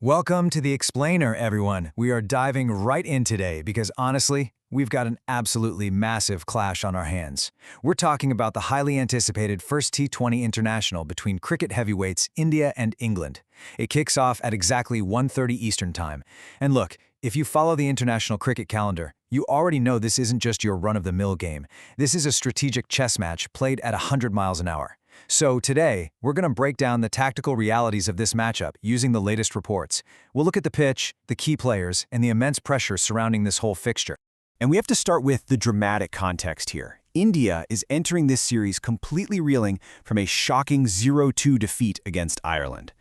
Welcome to the Explainer, everyone. We are diving right in today because honestly, we've got an absolutely massive clash on our hands. We're talking about the highly anticipated first T20 International between cricket heavyweights India and England. It kicks off at exactly 1:30 Eastern Time. And look, if you follow the international cricket calendar, you already know this isn't just your run-of-the-mill game. This is a strategic chess match played at 100 miles an hour. So today, we're going to break down the tactical realities of this matchup using the latest reports. We'll look at the pitch, the key players, and the immense pressure surrounding this whole fixture. And we have to start with the dramatic context here. India is entering this series completely reeling from a shocking 0-2 defeat against Ireland.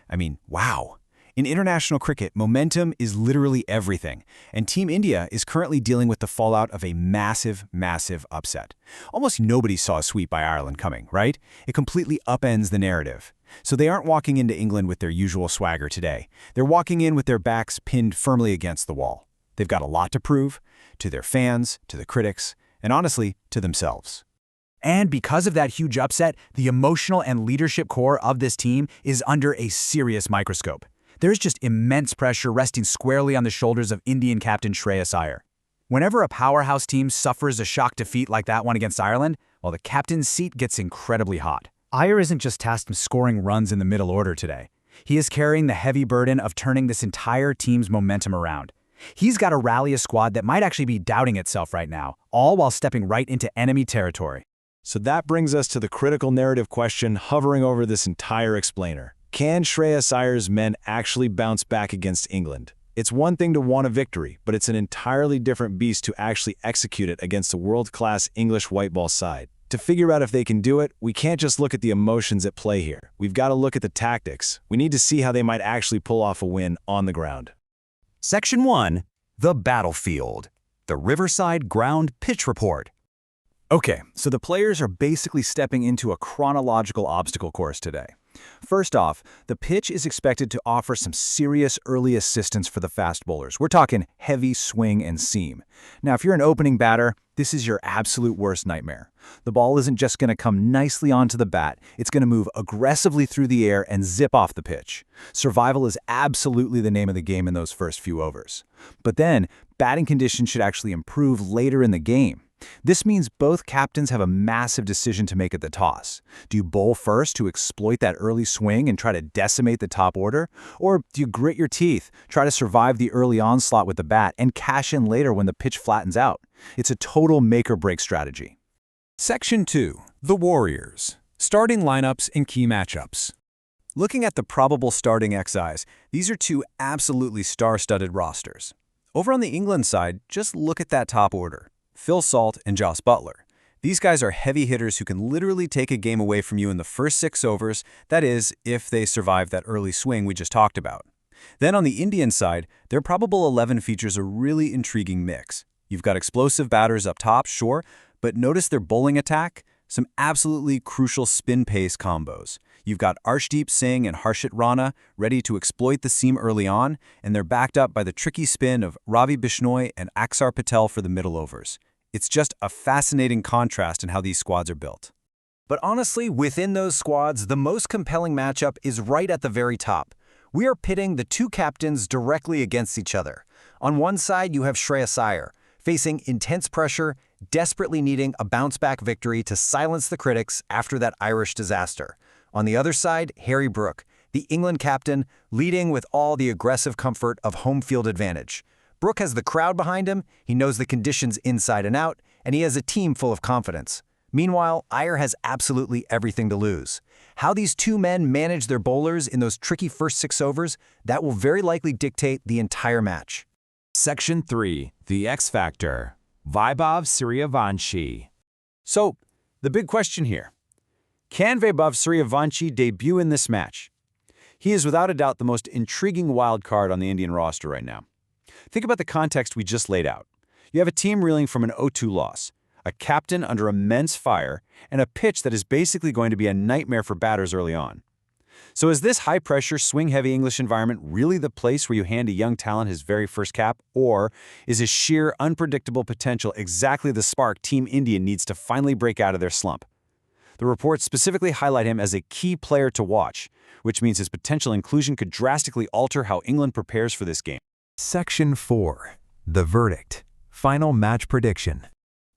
I mean, wow. In international cricket, momentum is literally everything, and Team India is currently dealing with the fallout of a massive, massive upset. Almost nobody saw a sweep by Ireland coming, right? It completely upends the narrative. So they aren't walking into England with their usual swagger today. They're walking in with their backs pinned firmly against the wall. They've got a lot to prove, to their fans, to the critics, and honestly, to themselves. And because of that huge upset, the emotional and leadership core of this team is under a serious microscope. There's just immense pressure resting squarely on the shoulders of Indian captain Shreyas Iyer. Whenever a powerhouse team suffers a shock defeat like that one against Ireland, well, the captain's seat gets incredibly hot. Iyer isn't just tasked with scoring runs in the middle order today. He is carrying the heavy burden of turning this entire team's momentum around. He's got to rally a squad that might actually be doubting itself right now, all while stepping right into enemy territory. So that brings us to the critical narrative question hovering over this entire explainer. Can Shreyas Iyer's men actually bounce back against England? It's one thing to want a victory, but it's an entirely different beast to actually execute it against a world-class English white ball side. To figure out if they can do it, we can't just look at the emotions at play here. We've got to look at the tactics. We need to see how they might actually pull off a win on the ground. Section 1. The Battlefield. The Riverside Ground Pitch Report. Okay, so the players are basically stepping into a chronological obstacle course today. First off, the pitch is expected to offer some serious early assistance for the fast bowlers. We're talking heavy swing and seam. Now, if you're an opening batter, this is your absolute worst nightmare. The ball isn't just going to come nicely onto the bat, it's going to move aggressively through the air and zip off the pitch. Survival is absolutely the name of the game in those first few overs. But then, batting conditions should actually improve later in the game. This means both captains have a massive decision to make at the toss. Do you bowl first to exploit that early swing and try to decimate the top order? Or do you grit your teeth, try to survive the early onslaught with the bat, and cash in later when the pitch flattens out? It's a total make-or-break strategy. Section 2. The Warriors. Starting lineups and key matchups. Looking at the probable starting XIs, these are two absolutely star-studded rosters. Over on the England side, just look at that top order. Phil Salt and Joss Buttler. These guys are heavy hitters who can literally take a game away from you in the first 6 overs, that is, if they survive that early swing we just talked about. Then on the Indian side, their probable 11 features a really intriguing mix. You've got explosive batters up top, sure, but notice their bowling attack, some absolutely crucial spin-pace combos. You've got Arshdeep Singh and Harshit Rana ready to exploit the seam early on, and they're backed up by the tricky spin of Ravi Bishnoi and Axar Patel for the middle overs. It's just a fascinating contrast in how these squads are built. But honestly, within those squads, the most compelling matchup is right at the very top. We are pitting the two captains directly against each other. On one side, you have Shreyas Iyer, facing intense pressure, desperately needing a bounce-back victory to silence the critics after that Irish disaster. On the other side, Harry Brook, the England captain, leading with all the aggressive comfort of home field advantage. Brook has the crowd behind him, he knows the conditions inside and out, and he has a team full of confidence. Meanwhile, Iyer has absolutely everything to lose. How these two men manage their bowlers in those tricky first 6 overs, that will very likely dictate the entire match. Section 3. The X Factor. Vaibhav Sooryavanshi. So, the big question here. Can Vaibhav Sooryavanshi debut in this match? He is without a doubt the most intriguing wild card on the Indian roster right now. Think about the context we just laid out. You have a team reeling from an 0-2 loss, a captain under immense fire, and a pitch that is basically going to be a nightmare for batters early on. So is this high-pressure, swing-heavy English environment really the place where you hand a young talent his very first cap, or is his sheer, unpredictable potential exactly the spark Team India needs to finally break out of their slump? The reports specifically highlight him as a key player to watch, which means his potential inclusion could drastically alter how England prepares for this game. Section 4. The verdict. Final match prediction.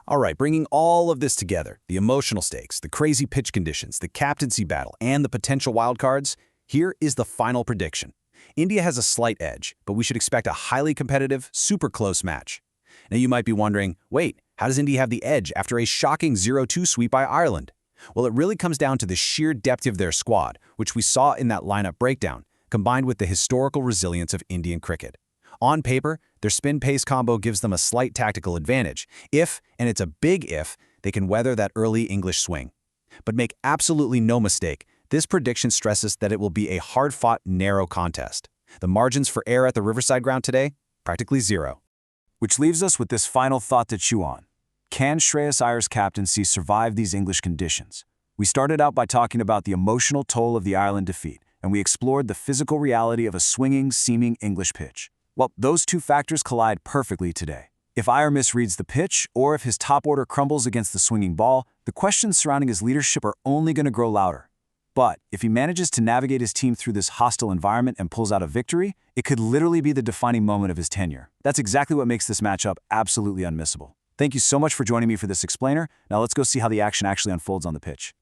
All right, bringing all of this together, the emotional stakes, the crazy pitch conditions, the captaincy battle, and the potential wildcards, here is the final prediction. India has a slight edge, but we should expect a highly competitive, super close match. Now you might be wondering, wait, how does India have the edge after a shocking 0-2 sweep by Ireland? Well, it really comes down to the sheer depth of their squad, which we saw in that lineup breakdown, combined with the historical resilience of Indian cricket. On paper, their spin-pace combo gives them a slight tactical advantage, if, and it's a big if, they can weather that early English swing. But make absolutely no mistake, this prediction stresses that it will be a hard-fought, narrow contest. The margins for error at the Riverside ground today? Practically zero. Which leaves us with this final thought to chew on. Can Shreyas Iyer's captaincy survive these English conditions? We started out by talking about the emotional toll of the Ireland defeat, and we explored the physical reality of a swinging, seaming English pitch. Well, those two factors collide perfectly today. If Iyer misreads the pitch, or if his top order crumbles against the swinging ball, the questions surrounding his leadership are only going to grow louder. But if he manages to navigate his team through this hostile environment and pulls out a victory, it could literally be the defining moment of his tenure. That's exactly what makes this matchup absolutely unmissable. Thank you so much for joining me for this explainer. Now let's go see how the action actually unfolds on the pitch.